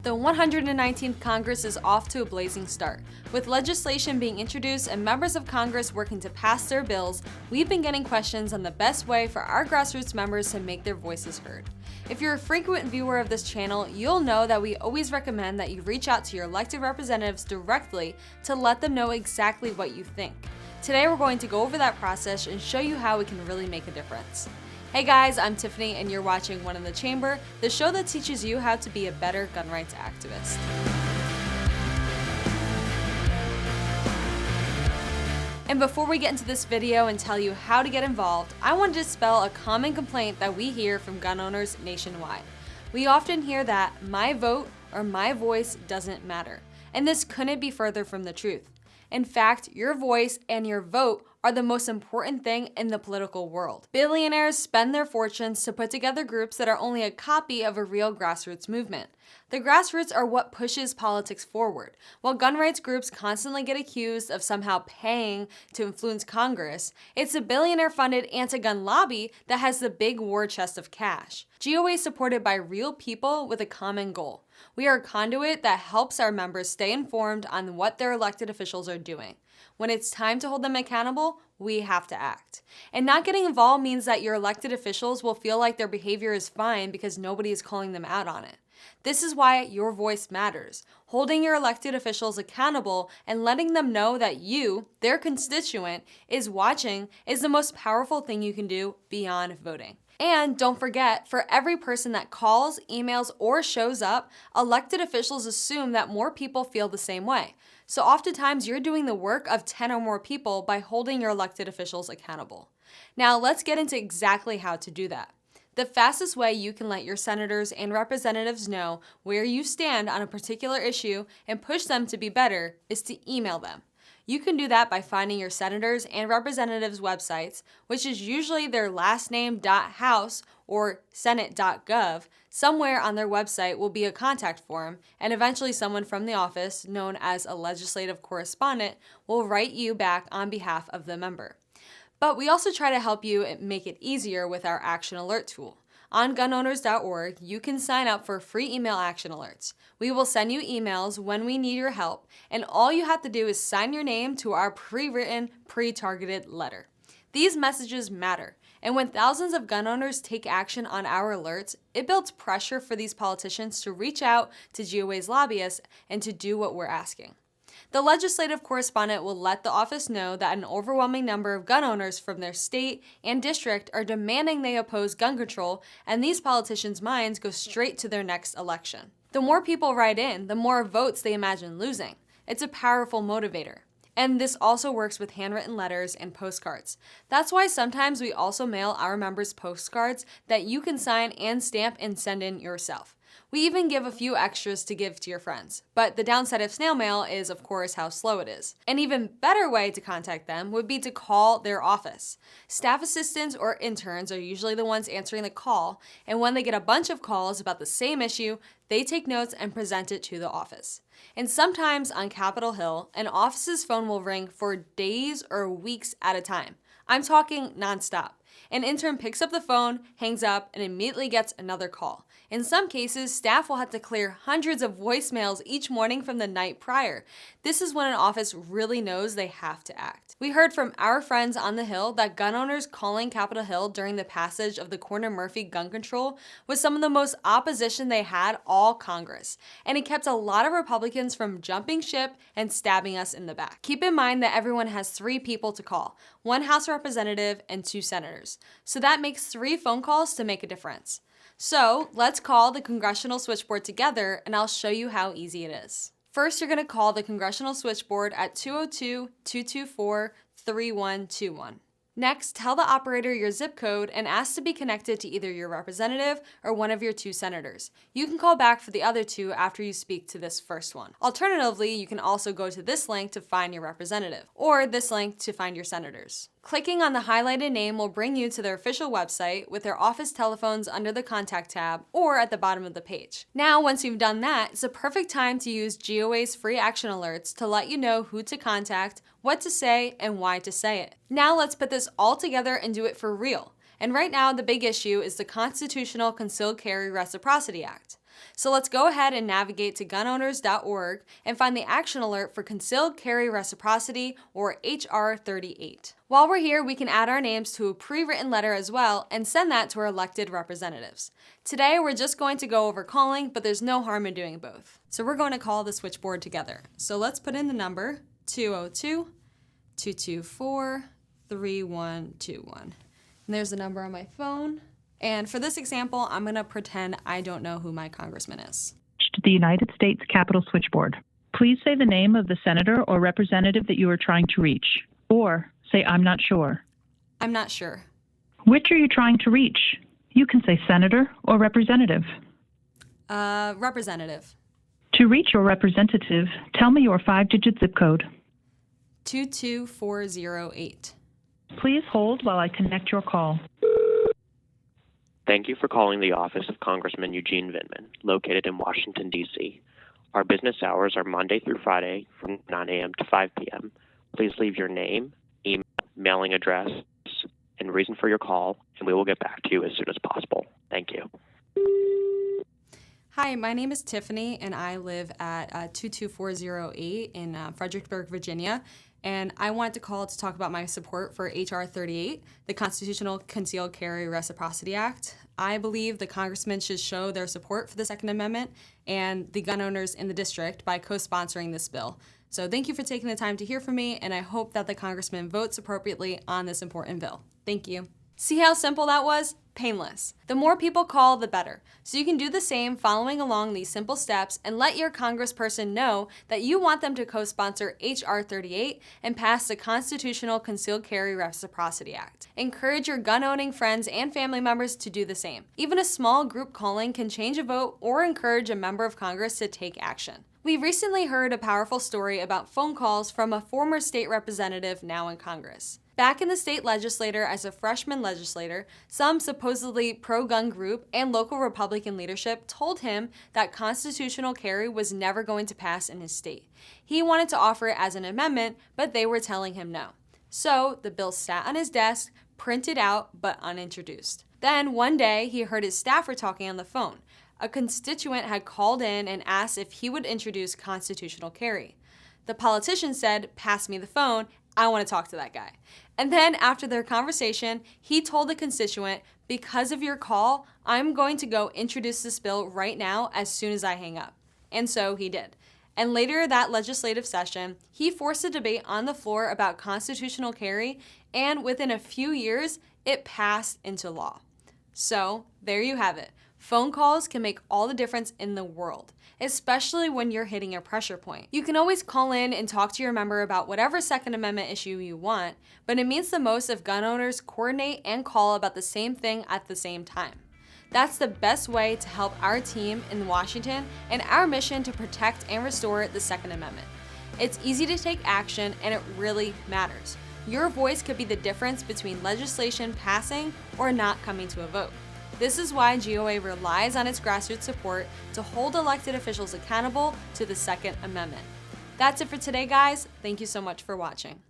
The 119th Congress is off to a blazing start. With legislation being introduced and members of Congress working to pass their bills, we've been getting questions on the best way for our grassroots members to make their voices heard. If you're a frequent viewer of this channel, you'll know that we always recommend that you reach out to your elected representatives directly to let them know exactly what you think. Today we're going to go over that process and show you how it can really make a difference. Hey guys, I'm Tiffany and you're watching One in the Chamber, the show that teaches you how to be a better gun rights activist. And before we get into this video and tell you how to get involved, I want to dispel a common complaint that we hear from gun owners nationwide. We often hear that my vote or my voice doesn't matter, and this couldn't be further from the truth. In fact, your voice and your vote are the most important thing in the political world. Billionaires spend their fortunes to put together groups that are only a copy of a real grassroots movement. The grassroots are what pushes politics forward. While gun rights groups constantly get accused of somehow paying to influence Congress, it's a billionaire-funded anti-gun lobby that has the big war chest of cash. GOA is supported by real people with a common goal. We are a conduit that helps our members stay informed on what their elected officials are doing. When it's time to hold them accountable, we have to act. And not getting involved means that your elected officials will feel like their behavior is fine because nobody is calling them out on it. This is why your voice matters. Holding your elected officials accountable and letting them know that you, their constituent, is watching is the most powerful thing you can do beyond voting. And don't forget, for every person that calls, emails, or shows up, elected officials assume that more people feel the same way. So oftentimes you're doing the work of 10 or more people by holding your elected officials accountable. Now let's get into exactly how to do that. The fastest way you can let your senators and representatives know where you stand on a particular issue and push them to be better is to email them. You can do that by finding your senators and representatives' websites, which is usually their last name .house or senate.gov. Somewhere on their website will be a contact form, and eventually someone from the office, known as a legislative correspondent, will write you back on behalf of the member. But we also try to help you make it easier with our Action Alert tool. On gunowners.org, you can sign up for free email action alerts. We will send you emails when we need your help, and all you have to do is sign your name to our pre-written, pre-targeted letter. These messages matter, and when thousands of gun owners take action on our alerts, it builds pressure for these politicians to reach out to GOA's lobbyists and to do what we're asking. The legislative correspondent will let the office know that an overwhelming number of gun owners from their state and district are demanding they oppose gun control, and these politicians' minds go straight to their next election. The more people write in, the more votes they imagine losing. It's a powerful motivator. And this also works with handwritten letters and postcards. That's why sometimes we also mail our members postcards that you can sign and stamp and send in yourself. We even give a few extras to give to your friends. But the downside of snail mail is, of course, how slow it is. An even better way to contact them would be to call their office. Staff assistants or interns are usually the ones answering the call, and when they get a bunch of calls about the same issue, they take notes and present it to the office. And sometimes on Capitol Hill, an office's phone will ring for days or weeks at a time. I'm talking nonstop. An intern picks up the phone, hangs up, and immediately gets another call. In some cases, staff will have to clear hundreds of voicemails each morning from the night prior. This is when an office really knows they have to act. We heard from our friends on the Hill that gun owners calling Capitol Hill during the passage of the Corner-Murphy gun control was some of the most opposition they had all Congress, and it kept a lot of Republicans from jumping ship and stabbing us in the back. Keep in mind that everyone has 3 people to call, 1 House representative and 2 senators. So that makes 3 phone calls to make a difference. So let's call the congressional switchboard together and I'll show you how easy it is. First, you're going to call the congressional switchboard at 202-224-3121. Next, tell the operator your zip code and ask to be connected to either your representative or one of your 2 senators. You can call back for the other 2 after you speak to this first one. Alternatively, you can also go to this link to find your representative, or this link to find your senators. Clicking on the highlighted name will bring you to their official website with their office telephones under the Contact tab or at the bottom of the page. Now, once you've done that, it's a perfect time to use GOA's free action alerts to let you know who to contact, what to say, and why to say it. Now let's put this all together and do it for real. And right now, the big issue is the Constitutional Concealed Carry Reciprocity Act. So let's go ahead and navigate to gunowners.org and find the action alert for concealed carry reciprocity, or HR 38. While we're here, we can add our names to a pre-written letter as well and send that to our elected representatives. Today, we're just going to go over calling, but there's no harm in doing both. So we're going to call the switchboard together. So let's put in the number 202-224-3121. And there's the number on my phone. And for this example, I'm going to pretend I don't know who my congressman is. To the United States Capitol Switchboard. Please say the name of the senator or representative that you are trying to reach, or say, I'm not sure. I'm not sure. Which are you trying to reach? You can say senator or representative. Representative. To reach your representative, tell me your 5-digit zip code. 22408. Please hold while I connect your call. Thank you for calling the office of Congressman Eugene Vindman, located in Washington, D.C. Our business hours are Monday through Friday from 9 a.m. to 5 p.m. Please leave your name, email, mailing address, and reason for your call, and we will get back to you as soon as possible. Thank you. Hi, my name is Tiffany, and I live at 22408 in Fredericksburg, Virginia. And I wanted to call to talk about my support for HR 38, the Constitutional Concealed Carry Reciprocity Act. I believe the congressmen should show their support for the Second Amendment and the gun owners in the district by co-sponsoring this bill. So thank you for taking the time to hear from me, and I hope that the congressman votes appropriately on this important bill. Thank you. See how simple that was? Painless. The more people call, the better. So you can do the same following along these simple steps and let your congressperson know that you want them to co-sponsor HR 38 and pass the Constitutional Concealed Carry Reciprocity Act. Encourage your gun-owning friends and family members to do the same. Even a small group calling can change a vote or encourage a member of Congress to take action. We recently heard a powerful story about phone calls from a former state representative now in Congress. Back in the state legislature as a freshman legislator, some supposedly pro-gun group and local Republican leadership told him that constitutional carry was never going to pass in his state. He wanted to offer it as an amendment, but they were telling him no. So the bill sat on his desk, printed out, but unintroduced. Then one day, he heard his staffer talking on the phone. A constituent had called in and asked if he would introduce constitutional carry. The politician said, "Pass me the phone, I want to talk to that guy." And then after their conversation, he told the constituent, "Because of your call, I'm going to go introduce this bill right now as soon as I hang up." And so he did. And later that legislative session, he forced a debate on the floor about constitutional carry, and within a few years, it passed into law. So there you have it. Phone calls can make all the difference in the world, especially when you're hitting a pressure point. You can always call in and talk to your member about whatever Second Amendment issue you want, but it means the most if gun owners coordinate and call about the same thing at the same time. That's the best way to help our team in Washington and our mission to protect and restore the Second Amendment. It's easy to take action, and it really matters. Your voice could be the difference between legislation passing or not coming to a vote. This is why GOA relies on its grassroots support to hold elected officials accountable to the Second Amendment. That's it for today, guys. Thank you so much for watching.